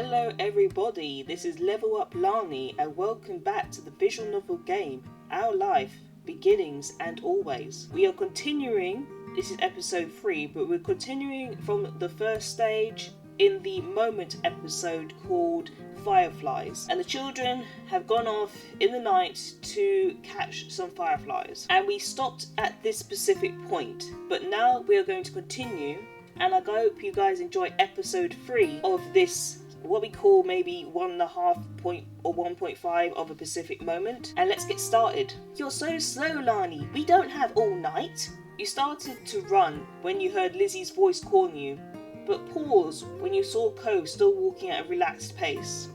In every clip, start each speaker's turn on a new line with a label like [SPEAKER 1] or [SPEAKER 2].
[SPEAKER 1] Hello everybody, this is Level Up Lani and welcome back to the visual novel game, Our Life, Beginnings and Always. We are continuing, this is episode 3, but we're continuing from the first stage in the Moment episode called Fireflies. And the children have gone off in the night to catch some fireflies. And we stopped at this specific point, but now we are going to continue. And I hope you guys enjoy episode 3 of this, what we call maybe 1.5 point or 1.5 of a Pacific Moment. And let's get started. You're so slow, Lani. We don't have all night. You started to run when you heard Lizzie's voice calling you, but paused when you saw Cove still walking at a relaxed pace.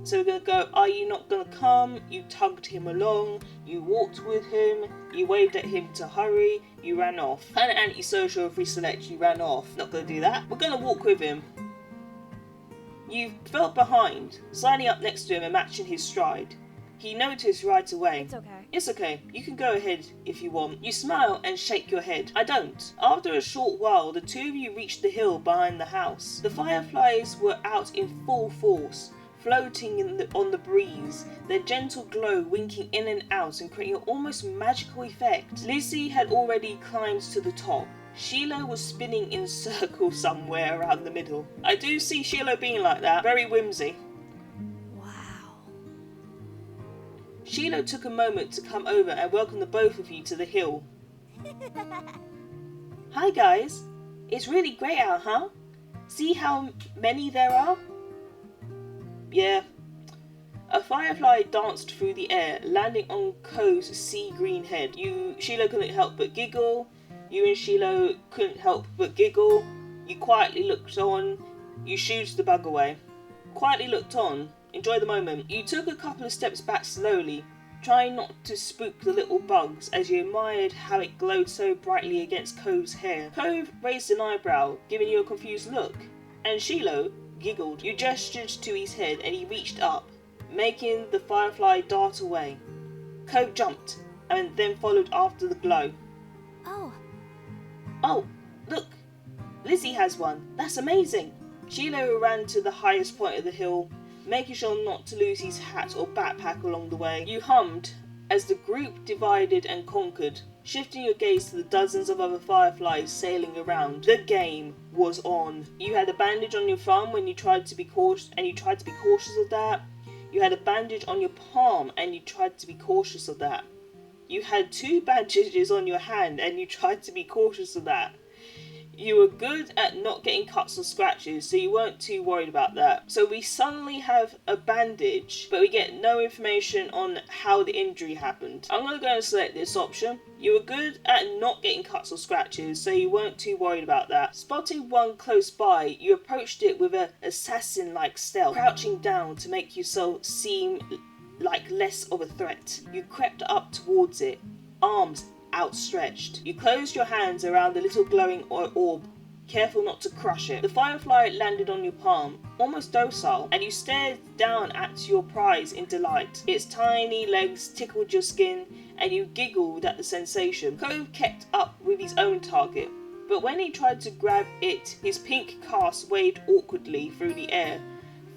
[SPEAKER 1] So we're going to go, are you not going to come? You tugged him along, you walked with him, you waved at him to hurry, you ran off. Kind of antisocial if we select you ran off. Not going to do that. We're going to walk with him. You felt behind, sliding up next to him and matching his stride. He noticed right away.
[SPEAKER 2] It's okay.
[SPEAKER 1] It's okay. You can go ahead if you want. You smile and shake your head. I don't. After a short while, the two of you reached the hill behind the house. The fireflies were out in full force, floating on the breeze, their gentle glow winking in and out and creating an almost magical effect. Lizzie had already climbed to the top. Sheila was spinning in circles somewhere around the middle. I do see Sheila being like that. Very whimsy.
[SPEAKER 2] Wow.
[SPEAKER 1] Sheila took a moment to come over and welcome the both of you to the hill. Hi guys. It's really great out, huh? See how many there are? Yeah. A firefly danced through the air, landing on Co's sea green head. Sheila couldn't help but giggle. You and Sheila couldn't help but giggle. You quietly looked on. You shooed the bug away. Quietly looked on. Enjoy the moment. You took a couple of steps back slowly, trying not to spook the little bugs as you admired how it glowed so brightly against Cove's hair. Cove raised an eyebrow, giving you a confused look, and Sheila giggled. You gestured to his head and he reached up, making the firefly dart away. Cove jumped and then followed after the glow. Oh, look! Lizzie has one. That's amazing! Sheila ran to the highest point of the hill, making sure not to lose his hat or backpack along the way. You hummed as the group divided and conquered, shifting your gaze to the dozens of other fireflies sailing around. The game was on. You had a bandage on your thumb when you tried to be cautious, of that. You had a bandage on your palm and you tried to be cautious of that. You had 2 bandages on your hand and you tried to be cautious of that. You were good at not getting cuts or scratches, so you weren't too worried about that. So we suddenly have a bandage, but we get no information on how the injury happened. I'm going to go and select this option. You were good at not getting cuts or scratches, so you weren't too worried about that. Spotting one close by, you approached it with an assassin-like stealth, crouching down to make yourself seem like less of a threat. You crept up towards it, arms outstretched. You closed your hands around the little glowing orb, careful not to crush it. The firefly landed on your palm, almost docile, and you stared down at your prize in delight. Its tiny legs tickled your skin, and you giggled at the sensation. Cove kept up with his own target, but when he tried to grab it, his pink cast waved awkwardly through the air,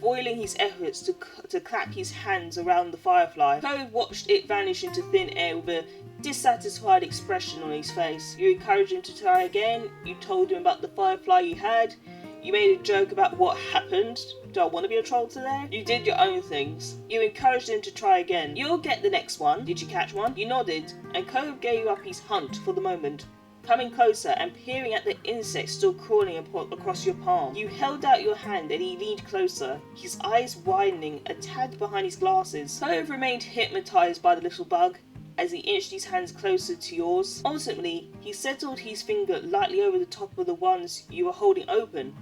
[SPEAKER 1] foiling his efforts to clap his hands around the firefly. Cove watched it vanish into thin air with a dissatisfied expression on his face. You encouraged him to try again. You told him about the firefly you had. You made a joke about what happened. Do I want to be a troll today? You did your own things. You encouraged him to try again. You'll get the next one. Did you catch one? You nodded, and Cove gave up his hunt for the moment, coming closer and peering at the insect still crawling across your palm. You held out your hand and he leaned closer, his eyes widening a tad behind his glasses. Cove remained hypnotized by the little bug as he inched his hands closer to yours. Ultimately, he settled his finger lightly over the top of the ones you were holding open.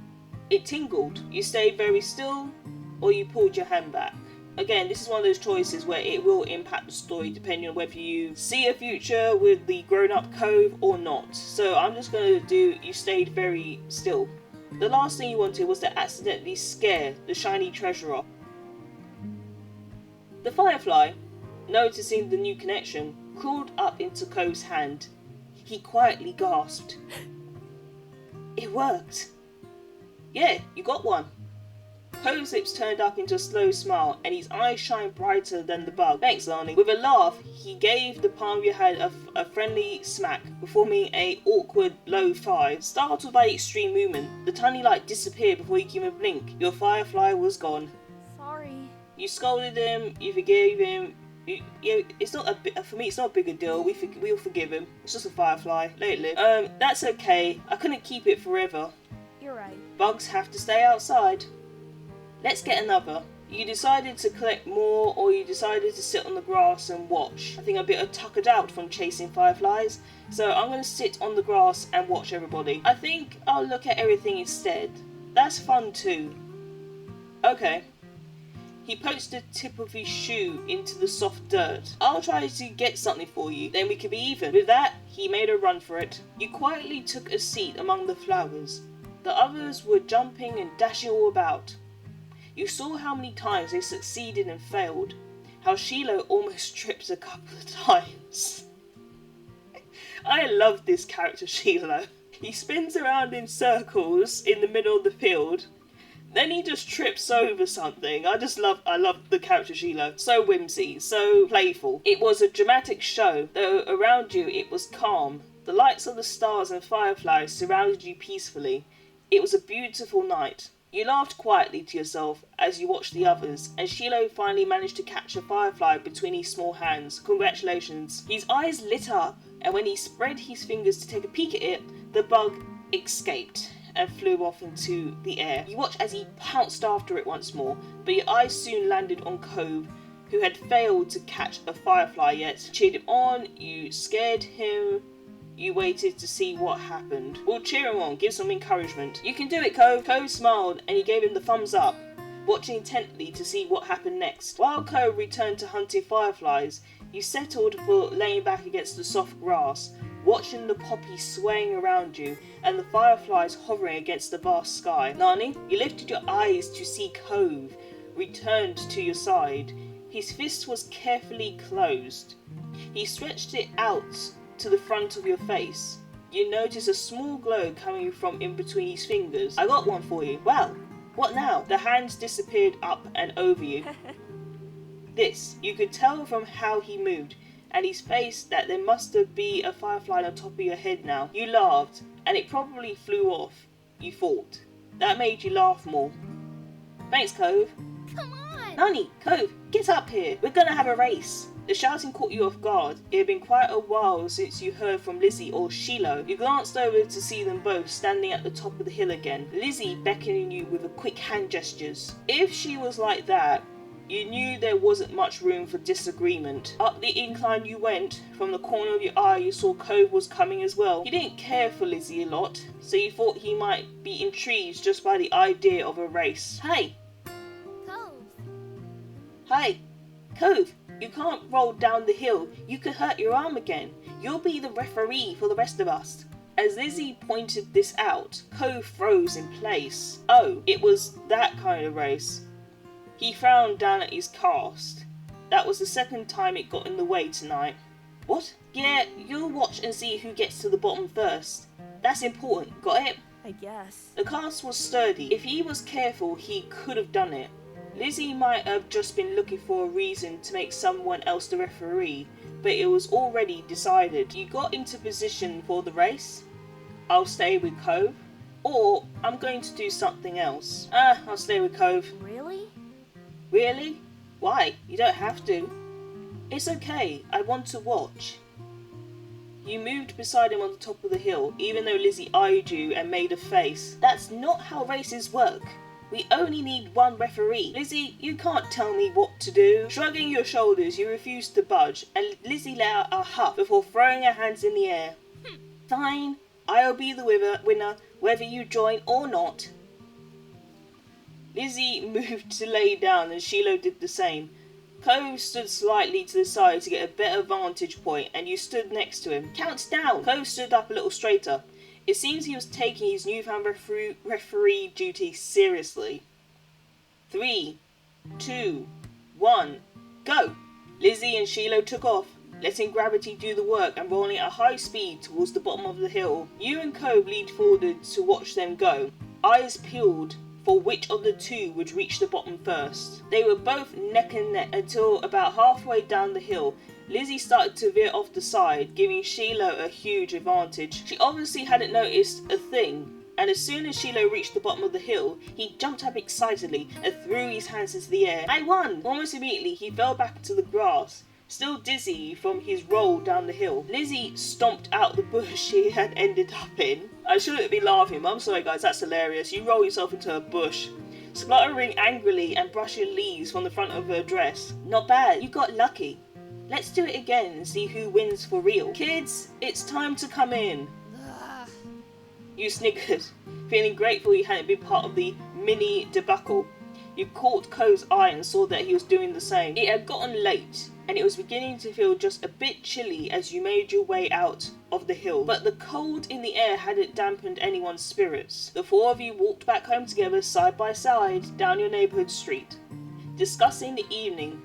[SPEAKER 1] It tingled. You stayed very still, or you pulled your hand back. Again, this is one of those choices where it will impact the story depending on whether you see a future with the grown-up Cove or not. So I'm just going to do you stayed very still. The last thing you wanted was to accidentally scare the shiny treasure off. The firefly, noticing the new connection, crawled up into Cove's hand. He quietly gasped. It worked. Yeah, you got one. Cove's lips turned up into a slow smile, and his eyes shined brighter than the bug. Thanks, Lani. With a laugh, he gave the palm of your hand a friendly smack, performing a awkward low five. Startled by the extreme movement, the tiny light disappeared before you could even blink. Your firefly was gone.
[SPEAKER 2] Sorry.
[SPEAKER 1] You scolded him, you forgave him. It's not for me. It's not a bigger deal. We'll forgive him. It's just a firefly. Let it live. That's okay. I couldn't keep it forever.
[SPEAKER 2] You're right.
[SPEAKER 1] Bugs have to stay outside. Let's get another. You decided to collect more, or you decided to sit on the grass and watch. I think I'm a bit tuckered out from chasing fireflies, so I'm going to sit on the grass and watch everybody. I think I'll look at everything instead. That's fun too. Okay. He poked the tip of his shoe into the soft dirt. I'll try to get something for you, then we can be even. With that, he made a run for it. You quietly took a seat among the flowers. The others were jumping and dashing all about. You saw how many times they succeeded and failed. How Shiloh almost tripped a couple of times. I love this character, Shiloh. He spins around in circles in the middle of the field. Then he just trips over something. I love the character Shiloh. So whimsy, so playful. It was a dramatic show, though around you it was calm. The lights of the stars and fireflies surrounded you peacefully. It was a beautiful night. You laughed quietly to yourself as you watched the others, and Shiloh finally managed to catch a firefly between his small hands. Congratulations. His eyes lit up, and when he spread his fingers to take a peek at it, the bug escaped and flew off into the air. You watched as he pounced after it once more, but your eyes soon landed on Cove, who had failed to catch a firefly yet. Cheered him on, you scared him, you waited to see what happened. We'll cheer him on, give some encouragement. You can do it, Cove. Cove smiled, and you gave him the thumbs up, watching intently to see what happened next. While Cove returned to hunting fireflies, you settled for laying back against the soft grass, watching the poppies swaying around you and the fireflies hovering against the vast sky. Lani, you lifted your eyes to see Cove returned to your side. His fist was carefully closed. He stretched it out to the front of your face. You notice a small glow coming from in between his fingers. I got one for you. Well, what now? The hands disappeared up and over you. This, you could tell from how he moved and his face that there must be a firefly on top of your head now. You laughed, and it probably flew off, you thought. That made you laugh more. Thanks, Cove.
[SPEAKER 2] Come on!
[SPEAKER 1] Lani, Cove, get up here. We're gonna have a race. The shouting caught you off guard. It had been quite a while since you heard from Lizzie or Shiloh. You glanced over to see them both standing at the top of the hill again, Lizzie beckoning you with a quick hand gestures. If she was like that, you knew there wasn't much room for disagreement. Up the incline you went. From the corner of your eye you saw Cove was coming as well. He didn't care for Lizzie a lot, so you thought he might be intrigued just by the idea of a race. Hey!
[SPEAKER 2] Cove.
[SPEAKER 1] Hey! Cove! You can't roll down the hill. You could hurt your arm again. You'll be the referee for the rest of us. As Lizzie pointed this out, Cove froze in place. Oh, it was that kind of race. He frowned down at his cast. That was the second time it got in the way tonight. What? Yeah, you'll watch and see who gets to the bottom first. That's important, got it?
[SPEAKER 2] I guess.
[SPEAKER 1] The cast was sturdy. If he was careful, he could have done it. Lizzie might have just been looking for a reason to make someone else the referee, but it was already decided. You got into position for the race. I'll stay with Cove, or I'm going to do something else. I'll stay with Cove.
[SPEAKER 2] Really?
[SPEAKER 1] Really? Why? You don't have to. It's okay, I want to watch. You moved beside him on the top of the hill, even though Lizzie eyed you and made a face. That's not how races work. We only need one referee. Lizzie, you can't tell me what to do. Shrugging your shoulders, you refused to budge, and Lizzie let out a huff before throwing her hands in the air. Fine, I'll be the winner, whether you join or not. Lizzie moved to lay down, and Shiloh did the same. Cove stood slightly to the side to get a better vantage point, and you stood next to him. Count down! Cove stood up a little straighter. It seems he was taking his newfound referee duty seriously. 3, 2, 1, go! Lizzie and Shiloh took off, letting gravity do the work and rolling at a high speed towards the bottom of the hill. You and Cove leaned forward to watch them go, eyes peeled for which of the two would reach the bottom first. They were both neck and neck until about halfway down the hill. Lizzie started to veer off the side, giving Shiloh a huge advantage. She obviously hadn't noticed a thing, and as soon as Shiloh reached the bottom of the hill, he jumped up excitedly and threw his hands into the air. "I won!" Almost immediately, he fell back to the grass, still dizzy from his roll down the hill. Lizzie stomped out the bush she had ended up in. I shouldn't be laughing, I'm sorry guys, that's hilarious. You roll yourself into a bush, spluttering angrily and brushing leaves from the front of her dress. "Not bad, you got lucky. Let's do it again and see who wins for real. Kids, it's time to come in."
[SPEAKER 2] Ugh.
[SPEAKER 1] You snickered, feeling grateful you hadn't been part of the mini debacle. You caught Ko's eye and saw that he was doing the same. It had gotten late, and it was beginning to feel just a bit chilly as you made your way out of the hill. But the cold in the air hadn't dampened anyone's spirits. The four of you walked back home together side by side down your neighbourhood street, discussing the evening,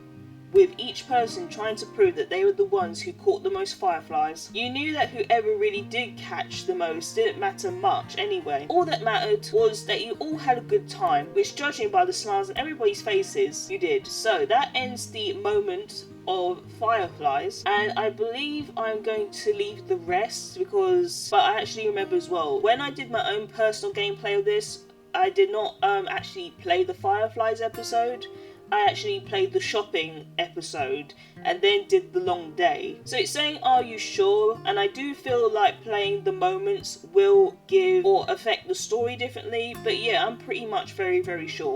[SPEAKER 1] with each person trying to prove that they were the ones who caught the most fireflies. You knew that whoever really did catch the most didn't matter much anyway. All that mattered was that you all had a good time, which, judging by the smiles on everybody's faces, you did. So that ends the moment of fireflies, and I believe I'm going to leave the rest but I actually remember as well, when I did my own personal gameplay of this, I did not actually play the fireflies episode. I actually played the shopping episode and then did the long day. So it's saying, "Are you sure?" And I do feel like playing the moments will give or affect the story differently, but yeah, I'm pretty much very, very sure.